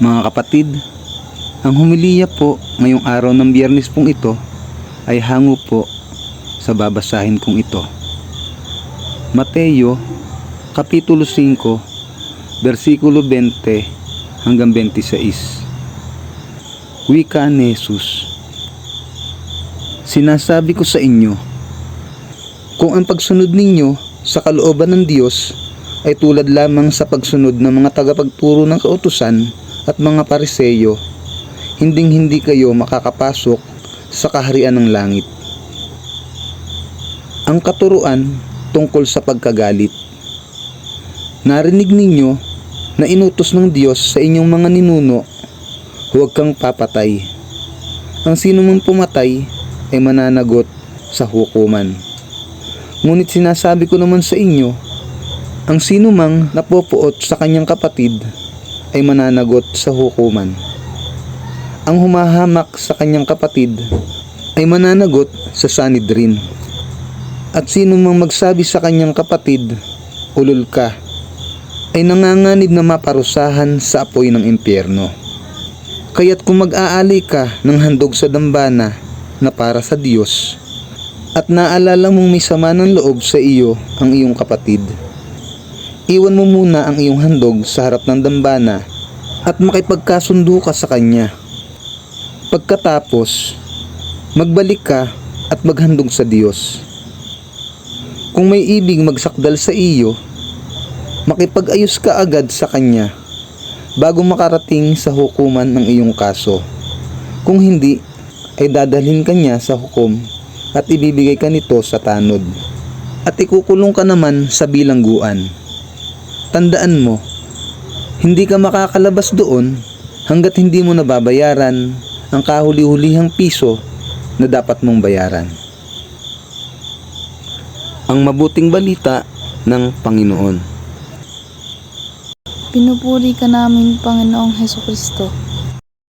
Mga kapatid, ang humiliya po ngayong araw ng Biyernes pong ito ay hango po sa babasahin kong ito. Mateo, Kapitulo 5, versikulo 20 hanggang 26. Wika ni Jesus. Sinasabi ko sa inyo, kung ang pagsunod ninyo sa kalooban ng Diyos ay tulad lamang sa pagsunod ng mga tagapagturo ng kautusan at mga Pariseyo, hinding-hindi kayo makakapasok sa kaharian ng langit. Ang katuruan tungkol sa pagkagalit. Narinig ninyo na inutos ng Diyos sa inyong mga ninuno, huwag kang papatay. Ang sino mang pumatay ay mananagot sa hukuman. Ngunit sinasabi ko naman sa inyo, ang sino mang napopuot sa kanyang kapatid ay mananagot sa hukuman. Ang humahamak sa kanyang kapatid ay mananagot sa Sanhedrin. At sino mang magsabi sa kanyang kapatid, ulol ka, ay nanganganib na maparusahan sa apoy ng impyerno. Kaya't kung mag-aali ka ng handog sa dambana na para sa Diyos, at naalala mong may sama ng loob sa iyo ang iyong kapatid, iwan mo muna ang iyong handog sa harap ng dambana at makipagkasundo ka sa kanya. Pagkatapos, magbalik ka at maghandog sa Diyos. Kung may ibig magsakdal sa iyo, makipag-ayos ka agad sa kanya bago makarating sa hukuman ng iyong kaso. Kung hindi, ay dadalhin ka niya sa hukom at ibibigay ka nito sa tanod, at ikukulong ka naman sa bilangguan. Tandaan mo, hindi ka makakalabas doon hanggat hindi mo nababayaran ang kahuli-hulihang piso na dapat mong bayaran. Ang mabuting balita ng Panginoon. Pinupuri ka namin, Panginoong Hesukristo.